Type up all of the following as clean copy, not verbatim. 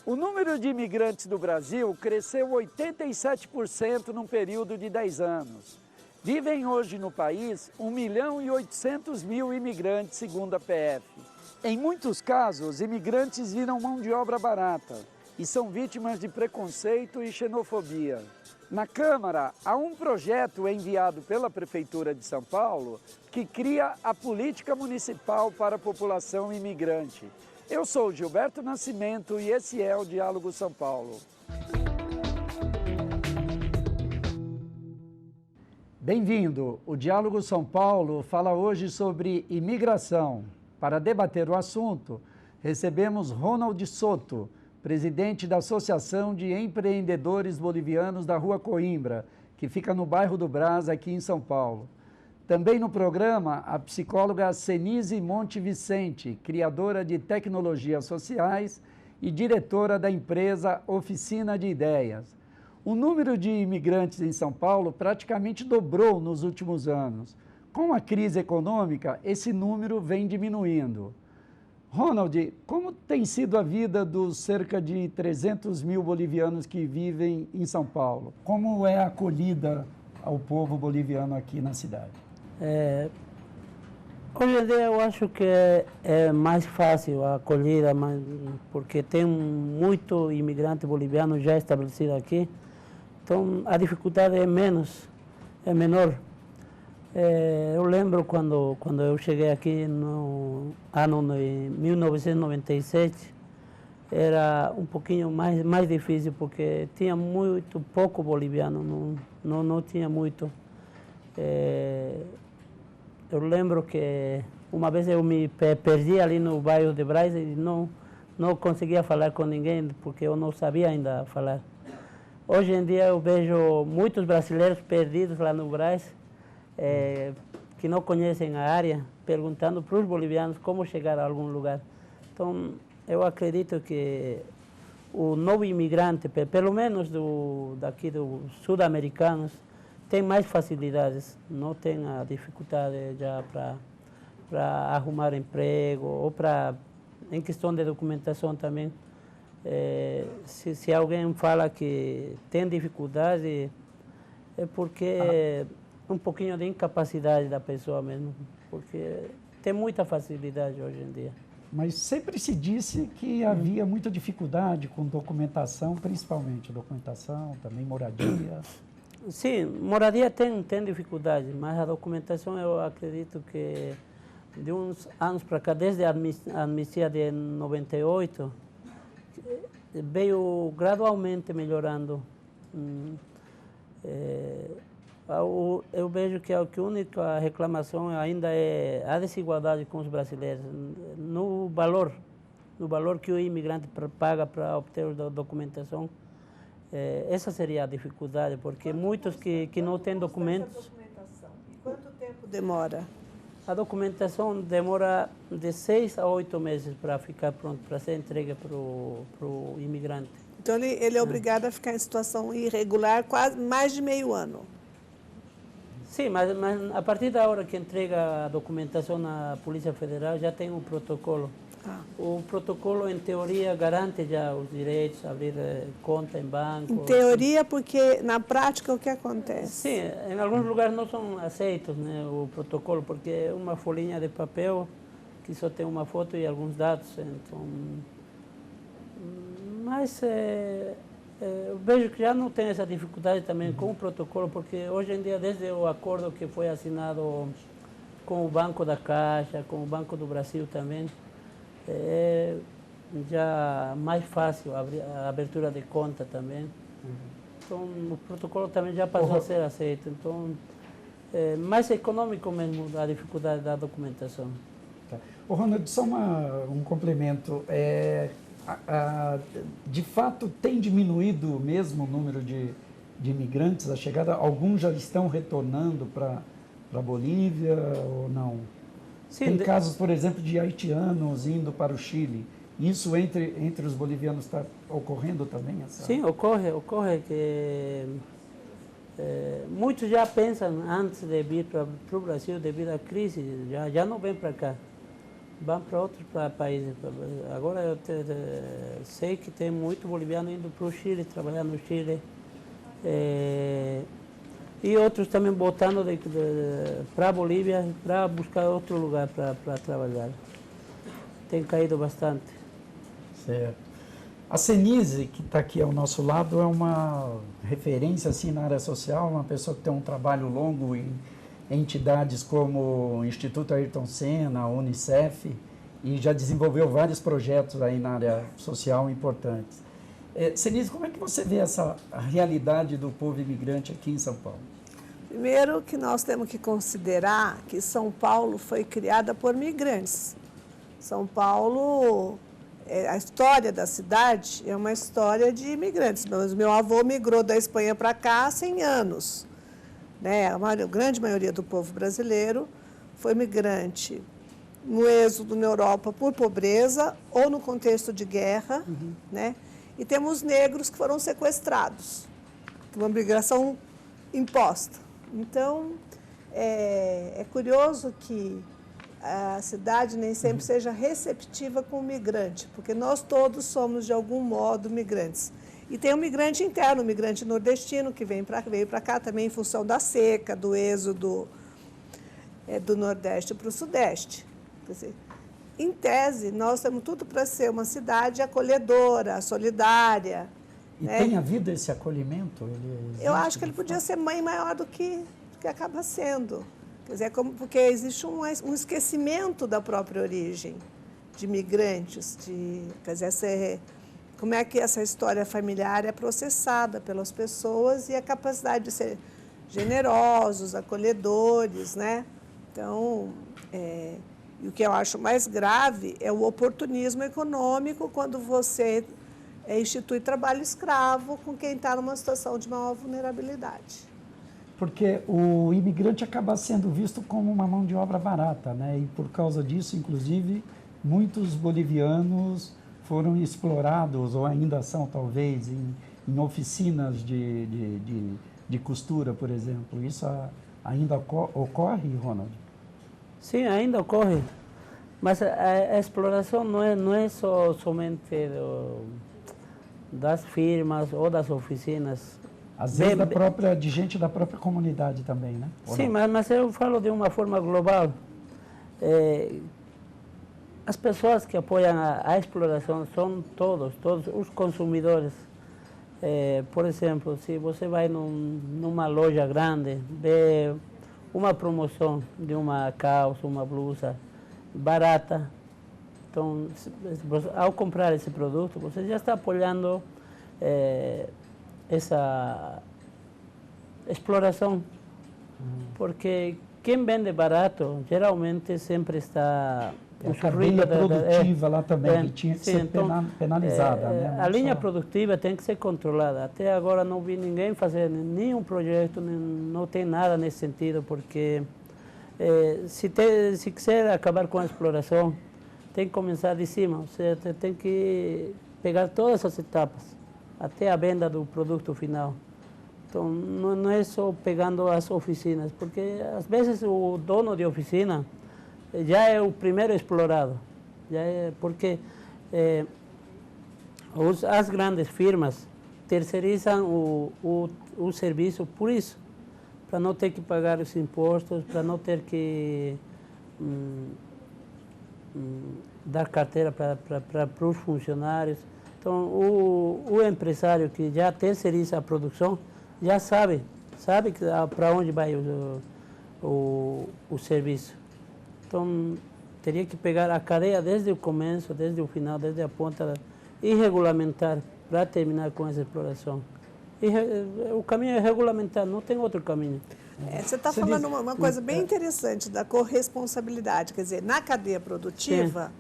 O número de imigrantes do Brasil cresceu 87% num período de 10 anos. Vivem hoje no país 1.800.000 imigrantes, segundo a PF. Em muitos casos, imigrantes viram mão de obra barata e são vítimas de preconceito e xenofobia. Na Câmara, há um projeto enviado pela Prefeitura de São Paulo que cria a política municipal para a população imigrante. Eu sou Gilberto Nascimento e esse é o Diálogo São Paulo. Bem-vindo! O Diálogo São Paulo fala hoje sobre imigração. Para debater o assunto, recebemos Ronald Soto, presidente da Associação de Empreendedores Bolivianos da Rua Coimbra, que fica no bairro do Brás, aqui em São Paulo. Também no programa, a psicóloga Senise Monte Vicente, criadora de tecnologias sociais e diretora da empresa Oficina de Ideias. O número de imigrantes em São Paulo praticamente dobrou nos últimos anos. Com a crise econômica, esse número vem diminuindo. Ronald, como tem sido a vida dos cerca de 300.000 bolivianos que vivem em São Paulo? Como é a acolhida ao povo boliviano aqui na cidade? Hoje em dia eu acho que é mais fácil a acolhida, porque tem muito imigrante boliviano já estabelecido aqui, então a dificuldade é menor. Eu lembro quando eu cheguei aqui no ano de 1997, era um pouquinho mais difícil, porque tinha muito pouco boliviano, não tinha muito. Eu lembro que uma vez eu me perdi ali no bairro de Brás e não conseguia falar com ninguém, porque eu não sabia ainda falar. Hoje em dia eu vejo muitos brasileiros perdidos lá no Brás, que não conhecem a área, perguntando para os bolivianos como chegar a algum lugar. Então, eu acredito que o novo imigrante, pelo menos daqui dos sul-americanos, tem mais facilidades, não tem a dificuldade já para arrumar emprego ou em questão de documentação também. Se alguém fala que tem dificuldade, é porque um pouquinho de incapacidade da pessoa mesmo, porque tem muita facilidade hoje em dia. Mas sempre se disse que havia muita dificuldade com documentação, principalmente documentação, também moradia. Sim, moradia tem dificuldade, mas a documentação eu acredito que de uns anos para cá, desde a anistia de 98, veio gradualmente melhorando. Eu vejo que a única reclamação ainda é a desigualdade com os brasileiros, no valor que o imigrante paga para obter a documentação. Essa seria a dificuldade, porque muitos que não têm documentos... Essa documentação, e quanto tempo demora? A documentação demora de 6 a 8 meses para ficar pronto, para ser entregue para o imigrante. Então ele é obrigado a ficar em situação irregular quase mais de meio ano. Sim, mas a partir da hora que entrega a documentação na Polícia Federal, já tem um protocolo. O protocolo, em teoria, garante já os direitos, abrir conta em banco. Em teoria, porque na prática o que acontece? Sim, em alguns lugares não são aceitos, né, o protocolo, porque é uma folhinha de papel que só tem uma foto e alguns dados. Então, mas eu vejo que já não tem essa dificuldade também com o protocolo, porque hoje em dia, desde o acordo que foi assinado com o Banco da Caixa, com o Banco do Brasil também, é já mais fácil a abertura de conta também. Então, o protocolo também já passou a ser aceito. Então, é mais econômico mesmo a dificuldade da documentação. Tá. Ronald, só um complemento. De fato, tem diminuído mesmo o número de imigrantes, a chegada? Alguns já estão retornando para a Bolívia ou não? Sim, tem casos, por exemplo, de haitianos indo para o Chile. Isso entre os bolivianos está ocorrendo também? Sim, ocorre que muitos já pensam antes de vir para o Brasil devido à crise, já não vêm para cá. vão para outros países. Agora eu sei que tem muito boliviano indo para o Chile, trabalhar no Chile. E outros também voltando para a Bolívia para buscar outro lugar para trabalhar. Tem caído bastante. Certo. A Senise, que está aqui ao nosso lado, é uma referência assim, na área social, uma pessoa que tem um trabalho longo em entidades como o Instituto Ayrton Senna, a Unicef, e já desenvolveu vários projetos aí na área social importantes. Senise, como é que você vê essa realidade do povo imigrante aqui em São Paulo? Primeiro que nós temos que considerar que São Paulo foi criada por migrantes. São Paulo, a história da cidade é uma história de imigrantes. Meu avô migrou da Espanha para cá há 100 anos. Né? A grande maioria do povo brasileiro foi migrante no êxodo na Europa por pobreza ou no contexto de guerra, né? E temos negros que foram sequestrados, uma migração imposta. Então, é curioso que a cidade nem sempre seja receptiva com o migrante, porque nós todos somos, de algum modo, migrantes. E tem um migrante interno, um migrante nordestino, que veio para cá também em função da seca, do êxodo do Nordeste para o Sudeste. Quer dizer, em tese, nós temos tudo para ser uma cidade acolhedora, solidária. E né? tem havido esse acolhimento? Eu acho que ele podia ser mãe maior do que acaba sendo. Quer dizer, porque existe um esquecimento da própria origem de migrantes. Quer dizer, como é que essa história familiar é processada pelas pessoas e a capacidade de ser generosos, acolhedores, né? Então, e o que eu acho mais grave é o oportunismo econômico quando você institui trabalho escravo com quem está numa situação de maior vulnerabilidade. Porque o imigrante acaba sendo visto como uma mão de obra barata, né? E por causa disso, inclusive, muitos bolivianos foram explorados, ou ainda são, talvez, em oficinas de costura, por exemplo. Isso ainda ocorre, Ronald? Sim, ainda ocorre. Mas a exploração não é somente das firmas ou das oficinas. Às vezes de gente da própria comunidade também, né? Sim, mas eu falo de uma forma global. As pessoas que apoiam a exploração são todos os consumidores. Por exemplo, se você vai numa loja grande, vê uma promoção de uma calça, uma blusa barata, então, ao comprar esse produto, você já está apoiando essa exploração, porque quem vende barato geralmente sempre está a cadeia produtiva lá também, que tinha que ser então, penalizada. Né? A linha produtiva tem que ser controlada. Até agora não vi ninguém fazer nenhum projeto, não tem nada nesse sentido, porque se quiser acabar com a exploração, tem que começar de cima. Você tem que pegar todas as etapas, até a venda do produto final. Então, não é só pegando as oficinas, porque às vezes o dono de oficina já é o primeiro explorado, porque as grandes firmas terceirizam o serviço por isso, para não ter que pagar os impostos, para não ter que dar carteira para os funcionários. Então, o empresário que já terceiriza a produção já sabe para onde vai o serviço. Então, teria que pegar a cadeia desde o começo, desde o final, desde a ponta, e regulamentar para terminar com essa exploração. E o caminho é regulamentar, não tem outro caminho. Você está falando uma coisa bem interessante da corresponsabilidade. Quer dizer, na cadeia produtiva,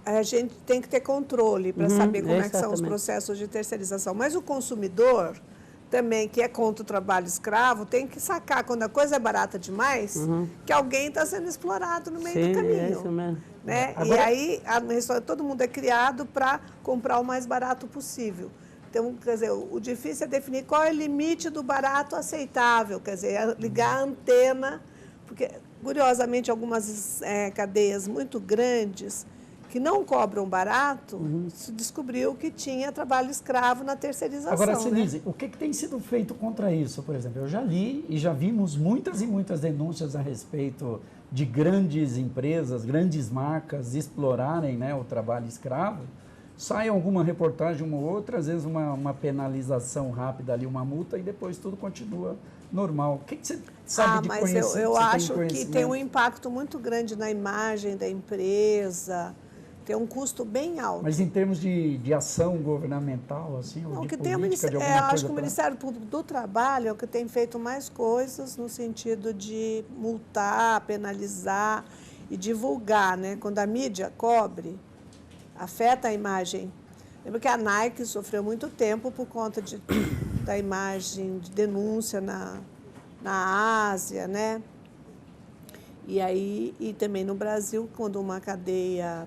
a gente tem que ter controle para saber como é que são os processos de terceirização. Mas o consumidor também, que é contra o trabalho escravo, tem que sacar, quando a coisa é barata demais, que alguém está sendo explorado no meio do caminho. É isso mesmo. Né? E aí, todo mundo é criado para comprar o mais barato possível. Então, quer dizer, o difícil é definir qual é o limite do barato aceitável, quer dizer, ligar a antena, porque Curiosamente, algumas cadeias muito grandes que não cobram barato, se descobriu que tinha trabalho escravo na terceirização. Agora, né? Senise, o que tem sido feito contra isso, por exemplo? Eu já li e já vimos muitas e muitas denúncias a respeito de grandes empresas, grandes marcas explorarem, né, o trabalho escravo. Sai alguma reportagem, uma ou outra, às vezes uma penalização rápida ali, uma multa, e depois tudo continua normal. O que você sabe de conhecimento? Mas eu acho que tem um impacto muito grande na imagem da empresa, tem um custo bem alto. Mas em termos de ação governamental, assim, ou de política, de alguma coisa? Acho que o Ministério Público do Trabalho é o que tem feito mais coisas no sentido de multar, penalizar e divulgar, né? Quando a mídia cobre, afeta a imagem. Lembra que a Nike sofreu muito tempo por conta da imagem de denúncia na Ásia, né? E também no Brasil, quando uma cadeia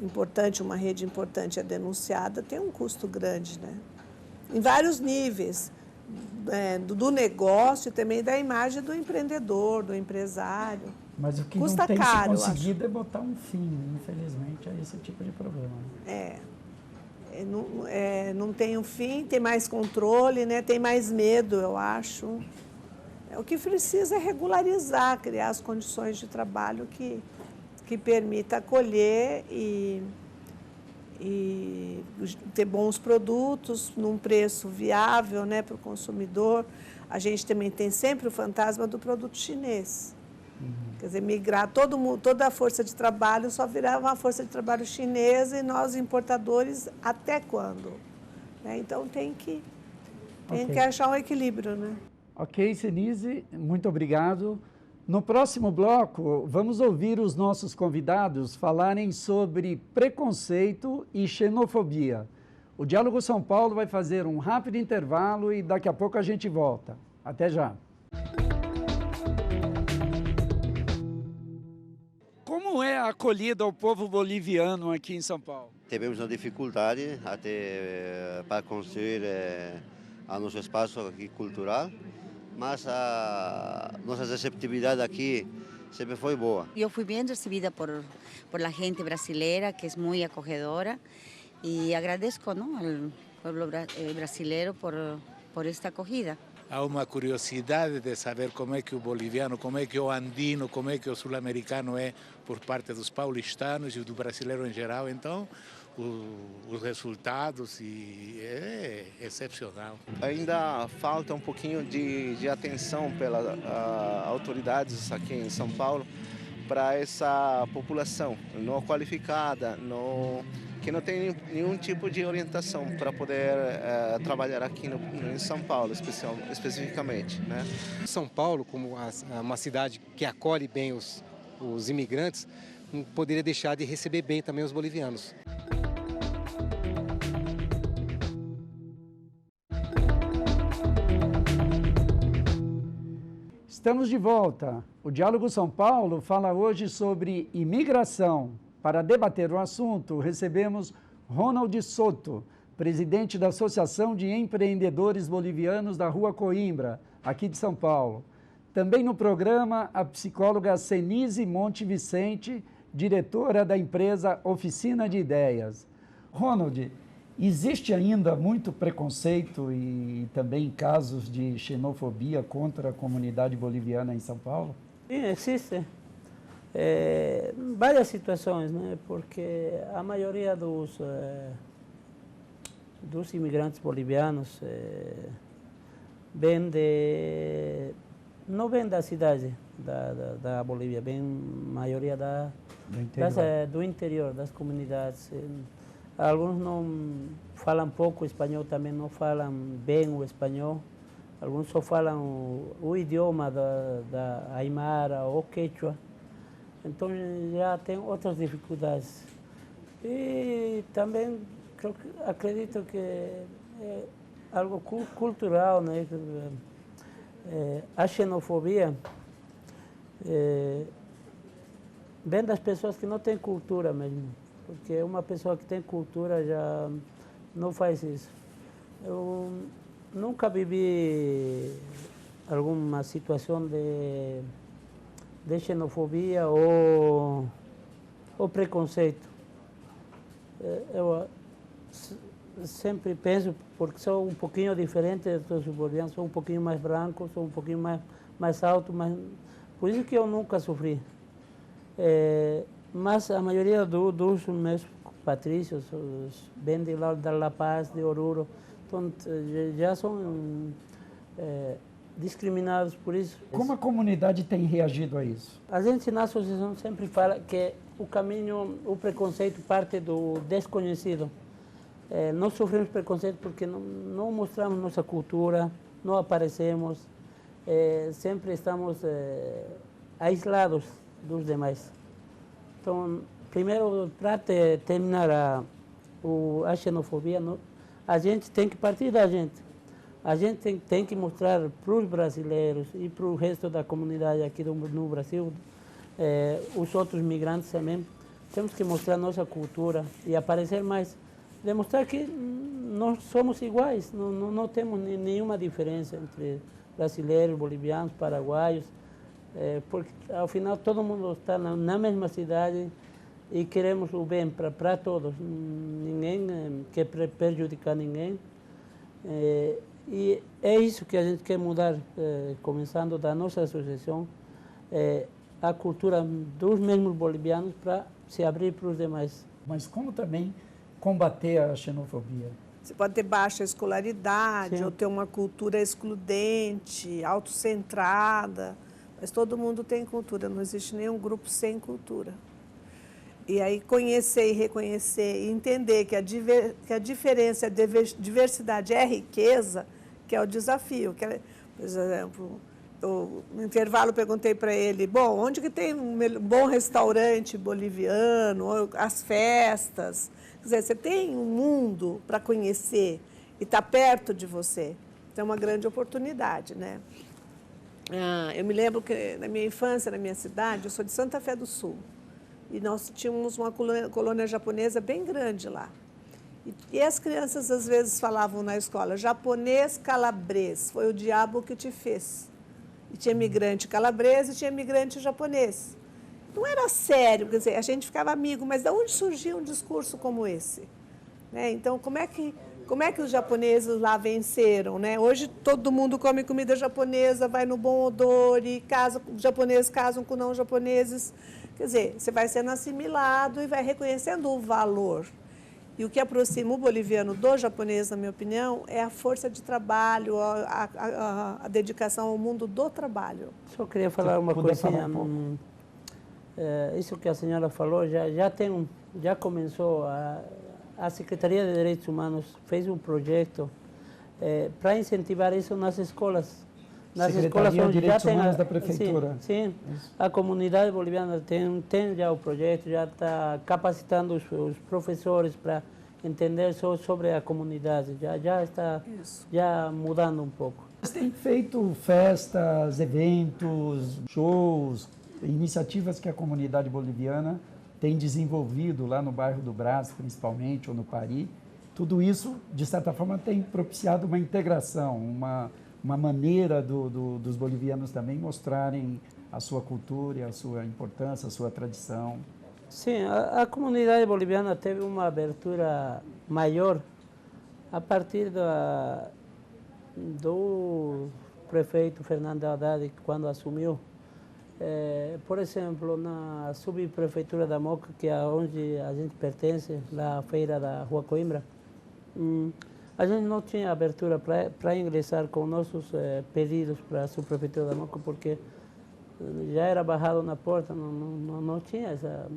importante, uma rede importante é denunciada, tem um custo grande, né? Em vários níveis, do negócio e também da imagem do empreendedor, do empresário. Mas o que custa não tem caro, se conseguido é botar um fim, infelizmente, a esse tipo de problema. Não tem um fim, tem mais controle, né? Tem mais medo, eu acho. O que precisa é regularizar, criar as condições de trabalho que permita acolher e ter bons produtos num preço viável, né, para o consumidor. A gente também tem sempre o fantasma do produto chinês. Quer dizer, migrar toda a força de trabalho só virar uma força de trabalho chinesa e nós importadores até quando? Né? Então tem que achar um equilíbrio, né? Ok, Senise, muito obrigado. No próximo bloco, vamos ouvir os nossos convidados falarem sobre preconceito e xenofobia. O Diálogo São Paulo vai fazer um rápido intervalo e daqui a pouco a gente volta. Até já. Como é a acolhida ao povo boliviano aqui em São Paulo? Tivemos uma dificuldade até para construir a nosso espaço aqui cultural, mas a nossa receptividade aqui sempre foi boa. Eu fui bem recebida por la gente brasileira, que é muito acogedora, e agradeço, ¿no?, ao povo brasileiro por esta acogida. Há uma curiosidade de saber como é que o boliviano, como é que o andino, como é que o sul-americano é por parte dos paulistanos e do brasileiro em geral. Então, os resultados é excepcional. Ainda falta um pouquinho de atenção pelas autoridades aqui em São Paulo para essa população não qualificada, que não tem nenhum tipo de orientação para poder trabalhar aqui em São Paulo, especificamente, né? São Paulo, como uma cidade que acolhe bem os imigrantes, não poderia deixar de receber bem também os bolivianos. Estamos de volta. O Diálogo São Paulo fala hoje sobre imigração. Para debater o assunto, recebemos Ronald Soto, presidente da Associação de Empreendedores Bolivianos da Rua Coimbra, aqui de São Paulo. Também no programa, a psicóloga Senise Monte Vicente, diretora da empresa Oficina de Ideias. Ronald, existe ainda muito preconceito e também casos de xenofobia contra a comunidade boliviana em São Paulo? Sim, existe. Várias situações, né? Porque a maioria dos imigrantes bolivianos não vem da cidade da Bolívia, vem a maioria do interior, das comunidades. Alguns não falam pouco espanhol, também não falam bem o espanhol. Alguns só falam o idioma da Aymara ou Quechua. Então já tem outras dificuldades. E também acredito que é algo cultural, né? A xenofobia vem das pessoas que não têm cultura mesmo. Porque uma pessoa que tem cultura já não faz isso. Eu nunca vivi alguma situação de xenofobia ou preconceito. Eu sempre penso, porque sou um pouquinho diferente dos bolivianos, sou um pouquinho mais branco, sou um pouquinho mais alto, mas por isso que eu nunca sofri. Mas a maioria dos meus patrícios vêm de lá da La Paz, de Oruro, então já são discriminados por isso. Como a comunidade tem reagido a isso? A gente na associação sempre fala que o caminho, o preconceito parte do desconhecido. Nós sofremos preconceito porque não mostramos nossa cultura, não aparecemos, sempre estamos aislados dos demais. Então, primeiro, para terminar a xenofobia, a gente tem que partir da gente. A gente tem que mostrar para os brasileiros e para o resto da comunidade aqui no Brasil, os outros migrantes também, temos que mostrar nossa cultura e aparecer mais. Demonstrar que nós somos iguais, não temos nenhuma diferença entre brasileiros, bolivianos, paraguaios, porque ao final todo mundo está na mesma cidade e queremos o bem para todos, ninguém quer prejudicar ninguém. E é isso que a gente quer mudar, começando da nossa associação, a cultura dos mesmos bolivianos para se abrir para os demais. Mas como também combater a xenofobia? Você pode ter baixa escolaridade, Sim. ou ter uma cultura excludente, autocentrada, mas todo mundo tem cultura, não existe nenhum grupo sem cultura. E aí conhecer e reconhecer e entender que a diferença, a diversidade é riqueza, que é o desafio. Por exemplo, no intervalo perguntei para ele, bom, onde que tem um bom restaurante boliviano, ou as festas? Quer dizer, você tem um mundo para conhecer e está perto de você. Então é uma grande oportunidade, né? Eu me lembro que na minha infância, na minha cidade, eu sou de Santa Fé do Sul, e nós tínhamos uma colônia japonesa bem grande lá. E as crianças às vezes falavam na escola, japonês calabrês, foi o diabo que te fez. E tinha imigrante calabrês e tinha imigrante japonês. Não era sério, quer dizer, a gente ficava amigo, mas de onde surgia um discurso como esse? Né? Então, como é que os japoneses lá venceram? Né? Hoje todo mundo come comida japonesa, vai no Bom Odor e os japoneses casam com não japoneses. Quer dizer, você vai sendo assimilado e vai reconhecendo o valor. E o que aproxima o boliviano do japonês, na minha opinião, é a força de trabalho, a dedicação ao mundo do trabalho. Só queria falar uma coisinha. Isso que a senhora falou, já começou, a Secretaria de Direitos Humanos fez um projeto para incentivar isso nas escolas. Nas escolas de Direitos Humanos da Prefeitura. Sim, a comunidade boliviana tem já o projeto, já está capacitando os professores para entender sobre a comunidade, já está mudando um pouco. Vocês têm feito festas, eventos, shows, iniciativas que a comunidade boliviana tem desenvolvido lá no bairro do Brás, principalmente, ou no Pari. Tudo isso, de certa forma, tem propiciado uma integração, uma maneira dos bolivianos também mostrarem a sua cultura, a sua importância, a sua tradição. Sim, a comunidade boliviana teve uma abertura maior a partir do prefeito Fernando Haddad, quando assumiu. Por exemplo, na subprefeitura da Moca, que é onde a gente pertence, na feira da Rua Coimbra, a gente não tinha abertura para ingressar com nossos pedidos para a subprefeitura da Moca, porque já era barrado na porta, não tinha essa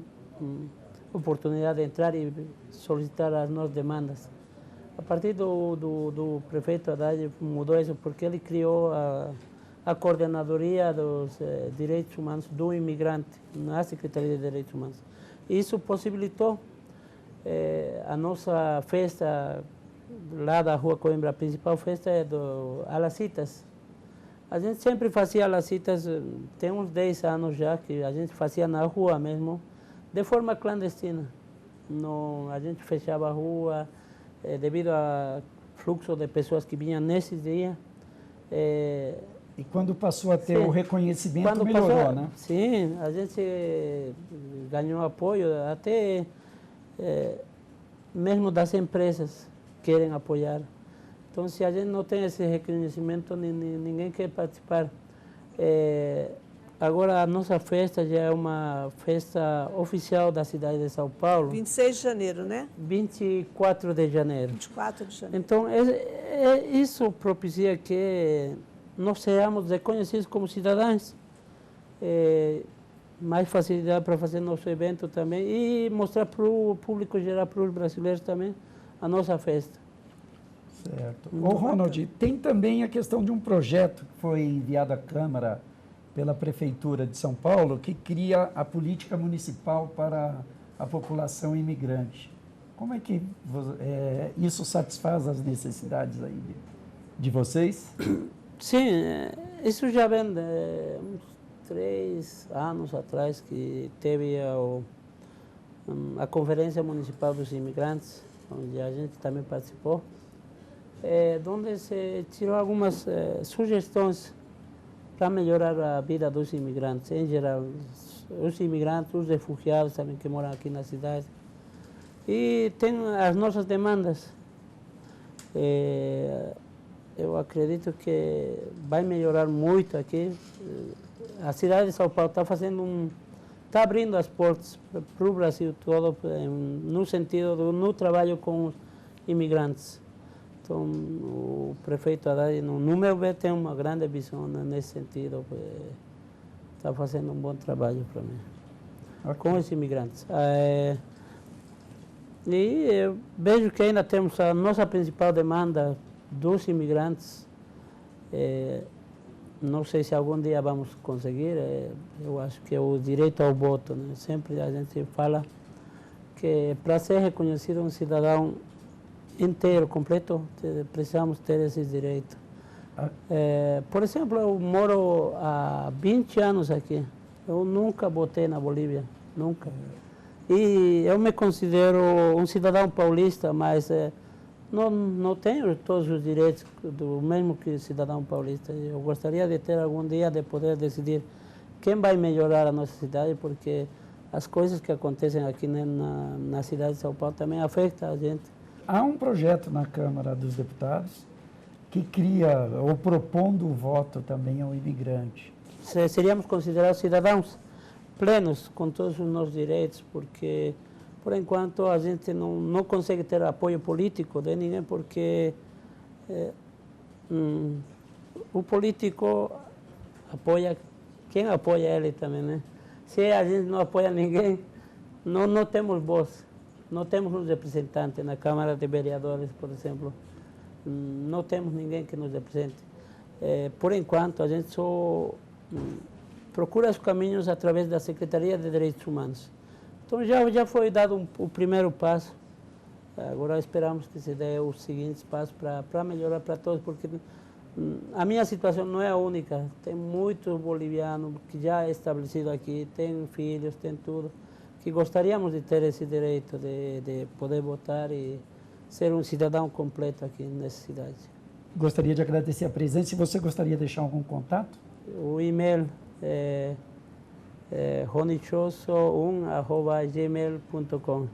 oportunidade de entrar e solicitar as nossas demandas. A partir do prefeito Haddad mudou isso, porque ele criou a Coordenadoria dos Direitos Humanos do Imigrante, na Secretaria de Direitos Humanos. Isso possibilitou a nossa festa lá da Rua Coimbra, a principal festa é do Alacitas. A gente sempre fazia Alacitas, tem uns 10 anos já, que a gente fazia na rua mesmo, de forma clandestina. A gente fechava a rua, devido ao fluxo de pessoas que vinham nesse dia. E quando passou a ter Sim. o reconhecimento, Quando melhorou, passou, né? Sim, a gente ganhou apoio, até mesmo das empresas querem apoiar. Então, se a gente não tem esse reconhecimento, ninguém quer participar. Agora, a nossa festa já é uma festa oficial da cidade de São Paulo. 26 de janeiro, né? 24 de janeiro. 24 de janeiro. Então, isso propicia que nós sejamos reconhecidos como cidadãos. Mais facilidade para fazer nosso evento também e mostrar para o público geral, para os brasileiros também, a nossa festa. Certo. Ô, Ronald, tem também a questão de um projeto que foi enviado à Câmara pela Prefeitura de São Paulo, que cria a política municipal para a população imigrante. Como é que isso satisfaz as necessidades aí de vocês? Sim, isso já vem de uns 3 anos atrás que teve a Conferência Municipal dos Imigrantes, onde a gente também participou, onde se tirou algumas sugestões para melhorar a vida dos imigrantes, em geral, os imigrantes, os refugiados também que moram aqui na cidade. E tem as nossas demandas. Eu acredito que vai melhorar muito aqui. A cidade de São Paulo está abrindo as portas para o Brasil todo, no sentido no trabalho com os imigrantes. Então, o prefeito Haddad, no meu ver, tem uma grande visão nesse sentido. Está fazendo um bom trabalho para mim, com os imigrantes. E eu vejo que ainda temos a nossa principal demanda dos imigrantes. Não sei se algum dia vamos conseguir. Eu acho que é o direito ao voto, né? Sempre a gente fala que para ser reconhecido um cidadão inteiro, completo, precisamos ter esses direitos. Por exemplo, eu moro há 20 anos aqui. Eu nunca votei na Bolívia, nunca. E eu me considero um cidadão paulista, mas não tenho todos os direitos do mesmo que cidadão paulista. Eu gostaria de ter algum dia de poder decidir quem vai melhorar a nossa cidade, porque as coisas que acontecem aqui na cidade de São Paulo também afetam a gente. Há um projeto na Câmara dos Deputados que cria, ou propondo o voto também ao imigrante. Seríamos considerados cidadãos plenos com todos os nossos direitos, porque, por enquanto, a gente não consegue ter apoio político de ninguém, porque o político apoia quem apoia ele também, né? Se a gente não apoia ninguém, não temos voz. Não temos um representante na Câmara de Vereadores, por exemplo. Não temos ninguém que nos represente. Por enquanto, a gente só procura os caminhos através da Secretaria de Direitos Humanos. Então, já foi dado o primeiro passo. Agora esperamos que se dê os seguintes passos para melhorar para todos, porque a minha situação não é a única. Tem muitos bolivianos que já é estabelecido aqui, têm filhos, têm tudo, que gostaríamos de ter esse direito de poder votar e ser um cidadão completo aqui nessa cidade. Gostaria de agradecer a presença. Se você gostaria de deixar algum contato? O e-mail é ronichoso1@gmail.com.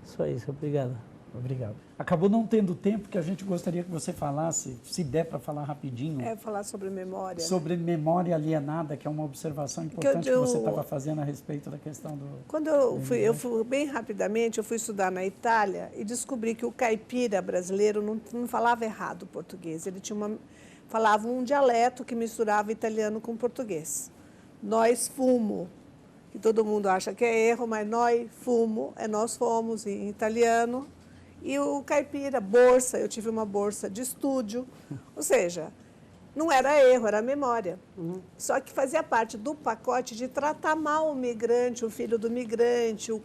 Só isso, obrigado. Obrigado. Acabou não tendo tempo, que a gente gostaria que você falasse, se der para falar rapidinho. Falar sobre memória. Sobre memória alienada, que é uma observação importante que você estava fazendo a respeito da questão do... Quando eu fui bem rapidamente, eu fui estudar na Itália e descobri que o caipira brasileiro não falava errado o português. Ele falava um dialeto que misturava italiano com português. Nós fumo, que todo mundo acha que é erro, mas nós fumo, nós fomos em italiano. E o caipira, bolsa, eu tive uma bolsa de estúdio, ou seja, não era erro, era memória. Só que fazia parte do pacote de tratar mal o migrante, o filho do migrante, o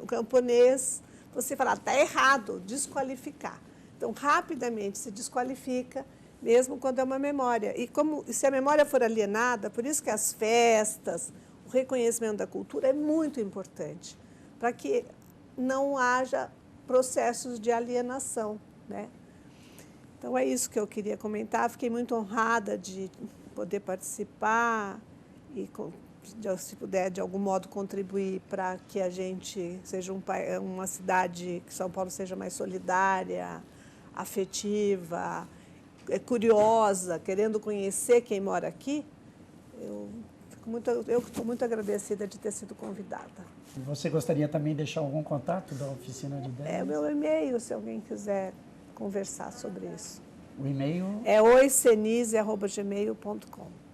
camponês. Você falar, está errado, desqualificar. Então, rapidamente se desqualifica, mesmo quando é uma memória. E se a memória for alienada, por isso que as festas, o reconhecimento da cultura é muito importante, para que não haja processos de alienação, né? Então, é isso que eu queria comentar. Fiquei muito honrada de poder participar e, se puder, de algum modo, contribuir para que a gente seja uma cidade, que São Paulo seja mais solidária, afetiva, curiosa, querendo conhecer quem mora aqui, eu estou muito agradecida de ter sido convidada. Você gostaria também de deixar algum contato da oficina de ideias? É o meu e-mail, se alguém quiser conversar sobre isso. O e-mail? É oicenise@gmail.com.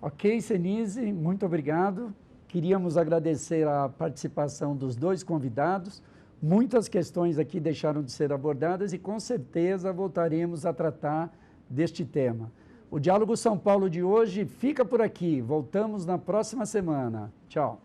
Ok, Senise, muito obrigado. Queríamos agradecer a participação dos dois convidados. Muitas questões aqui deixaram de ser abordadas e com certeza voltaremos a tratar deste tema. O Diálogo São Paulo de hoje fica por aqui. Voltamos na próxima semana. Tchau.